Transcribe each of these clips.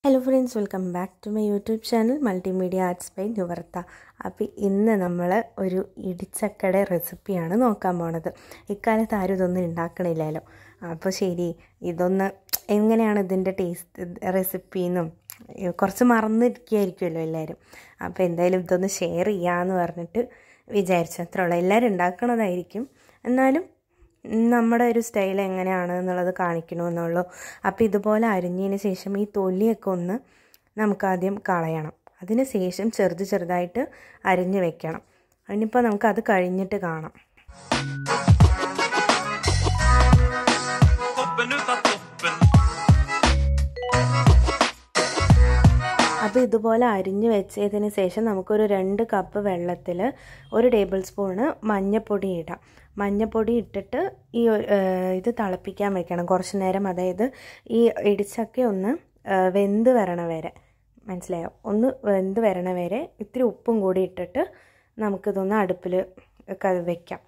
Hello friends, welcome back to my YouTube channel Multimedia Arts by Nuvarta. അപ്പോൾ ഇന്ന് നമ്മൾ ഒരു ഇടിച്ചക്കയുടെ റെസിപ്പിയാണ് നോക്കാൻ പോണത്. ഇക്കാലത്ത് ആരും ഇതൊന്നും ഉണ്ടാക്കണില്ലല്ലോ. അപ്പോൾ ശരി, ഇതൊന്ന് എങ്ങനെയാണ് ഇതിൻ്റെ ടേസ്റ്റ് റെസിപ്പിന്നും കുറച്ച് മറന്നിരിക്കുമായിരിക്കുമല്ലോ എല്ലാവരും. അപ്പോൾ എന്തായാലും ഇതൊന്ന് ഷെയർ ചെയ്യാമെന്ന് പറഞ്ഞിട്ട് വിചാരിച്ചു. അത്രേ ഉള്ളൂ. എല്ലാവരും ഉണ്ടാക്കണതായിരിക്കും, എന്നാലും നമ്മുടെ ഒരു സ്റ്റൈൽ എങ്ങനെയാണ് എന്നുള്ളത് കാണിക്കണമെന്നുള്ളൂ. അപ്പോൾ ഇതുപോലെ അരിഞ്ഞതിന് ശേഷം ഈ തൊലിയൊക്കെ ഒന്ന് നമുക്കാദ്യം കളയണം. അതിന് ശേഷം ചെറുതായിട്ട് അരിഞ്ഞ് വെക്കണം. അതിനിപ്പോൾ നമുക്കത് കഴിഞ്ഞിട്ട് കാണാം. അപ്പോൾ ഇതുപോലെ അരിഞ്ഞ് വെച്ചതിന് ശേഷം നമുക്കൊരു 2 കപ്പ് വെള്ളത്തിൽ 1 ടേബിൾ സ്പൂണ് മഞ്ഞൾപ്പൊടി ഇടാം. മഞ്ഞൾപ്പൊടി ഇട്ടിട്ട് ഇത് തിളപ്പിക്കാൻ വെക്കണം കുറച്ച് നേരം. അതായത് ഈ ഇടിച്ചക്ക ഒന്ന് വെന്ത് വരണ വരെ, മനസ്സിലായോ? ഒന്ന് വെന്ത് വരണ വരെ ഇത്തിരി ഉപ്പും കൂടി ഇട്ടിട്ട് നമുക്കിതൊന്ന് അടുപ്പിൽ വെക്കാം.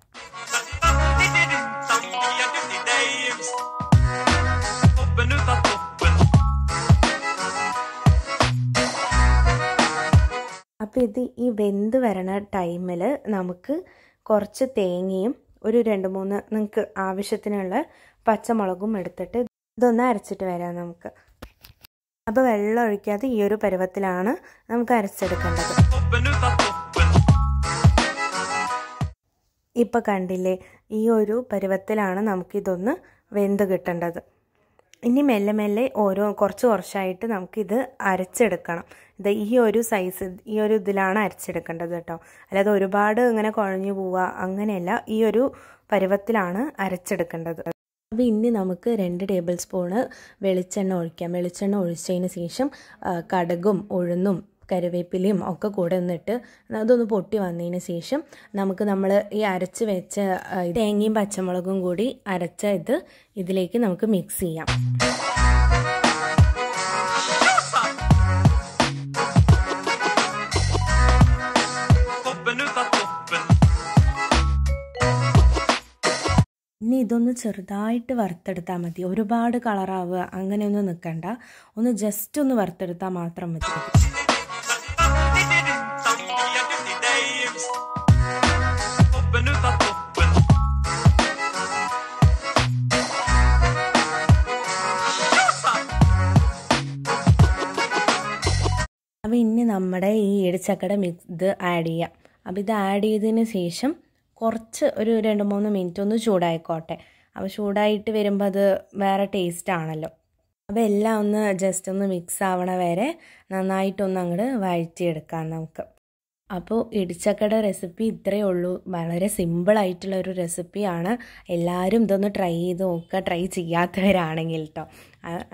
അപ്പോൾ ഈ വെന്ത് വരണ ടൈമിൽ നമുക്ക് കുറച്ച് തേങ്ങയും ഒരു 2-3 നിങ്ങൾക്ക് ആവശ്യത്തിനുള്ള പച്ചമുളകും എടുത്തിട്ട് ഇതൊന്ന് അരച്ചിട്ട് വരാം നമുക്ക്. അപ്പോൾ വെള്ളം ഒഴിക്കാതെ ഈ ഒരു പരുവത്തിലാണ് നമുക്ക് അരച്ചെടുക്കേണ്ടത്. ഇപ്പോൾ കണ്ടില്ലേ, ഈ ഒരു പരുവത്തിലാണ് നമുക്കിതൊന്ന് വെന്ത് കിട്ടേണ്ടത്. ഇനി മെല്ലെ കുറച്ചായിട്ട് നമുക്കിത് അരച്ചെടുക്കണം. ഇത് ഈ ഒരു സൈസ്, ഈ ഒരു ഇതിലാണ് അരച്ചെടുക്കേണ്ടത് കേട്ടോ. അല്ലാതെ ഒരുപാട് ഇങ്ങനെ കുഴഞ്ഞു പോവുക അങ്ങനെയല്ല, ഈ ഒരു പരുവത്തിലാണ് അരച്ചെടുക്കേണ്ടത്. അപ്പോൾ ഇനി നമുക്ക് 2 ടേബിൾ സ്പൂണ് വെളിച്ചെണ്ണ ഒഴിക്കാം. വെളിച്ചെണ്ണ ഒഴിച്ചതിന് ശേഷം കടുകും ഉഴുന്നും കറിവേപ്പിലയും ഒക്കെ കൂടെ ഒന്നിട്ട് അതൊന്ന് പൊട്ടി വന്നതിന് ശേഷം നമ്മൾ ഈ അരച്ച് വെച്ച തേങ്ങയും പച്ചമുളകും കൂടി അരച്ച ഇതിലേക്ക് നമുക്ക് മിക്സ് ചെയ്യാം. ഇനി ഇതൊന്ന് ചെറുതായിട്ട് വറുത്തെടുത്താൽ മതി. ഒരുപാട് കളറാവുക അങ്ങനെയൊന്നും നിൽക്കണ്ട. ഒന്ന് ജസ്റ്റ് ഒന്ന് വറുത്തെടുത്താൽ മാത്രം മതി. അപ്പോൾ ഇനി നമ്മുടെ ഈ ഇടിച്ചക്കയുടെ ഇത് ആഡ് ചെയ്യാം. അപ്പോൾ ഇത് ആഡ് ചെയ്തതിന് ശേഷം കുറച്ച് ഒരു 2-3 മിനിറ്റ് ഒന്ന് ചൂടായിക്കോട്ടെ. അപ്പോൾ ചൂടായിട്ട് വരുമ്പോൾ അത് വേറെ ടേസ്റ്റ് ആണല്ലോ. അപ്പോൾ എല്ലാം ഒന്ന് ജസ്റ്റ് ഒന്ന് മിക്സ് ആവണ വരെ നന്നായിട്ടൊന്ന് അങ്ങോട്ട് വഴറ്റിയെടുക്കാം നമുക്ക്. അപ്പോൾ ഇടിച്ചക്കയുടെ റെസിപ്പി ഇത്രയേ ഉള്ളൂ. വളരെ സിമ്പിളായിട്ടുള്ള ഒരു റെസിപ്പിയാണ്. എല്ലാവരും ഇതൊന്ന് ട്രൈ ചെയ്ത് നോക്കുക, ട്രൈ ചെയ്യാത്തവരാണെങ്കിൽ കേട്ടോ.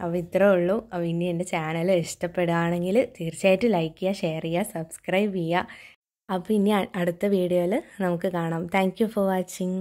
അപ്പോൾ ഇത്രയേ ഉള്ളൂ. അപ്പോൾ ഇനി എൻ്റെ ചാനൽ ഇഷ്ടപ്പെടുകയാണെങ്കിൽ തീർച്ചയായിട്ടും ലൈക്ക് ചെയ്യുക, ഷെയർ ചെയ്യുക, സബ്സ്ക്രൈബ് ചെയ്യുക. അപ്പോൾ ഇനി അടുത്ത വീഡിയോയിൽ നമുക്ക് കാണാം. Thank you for watching.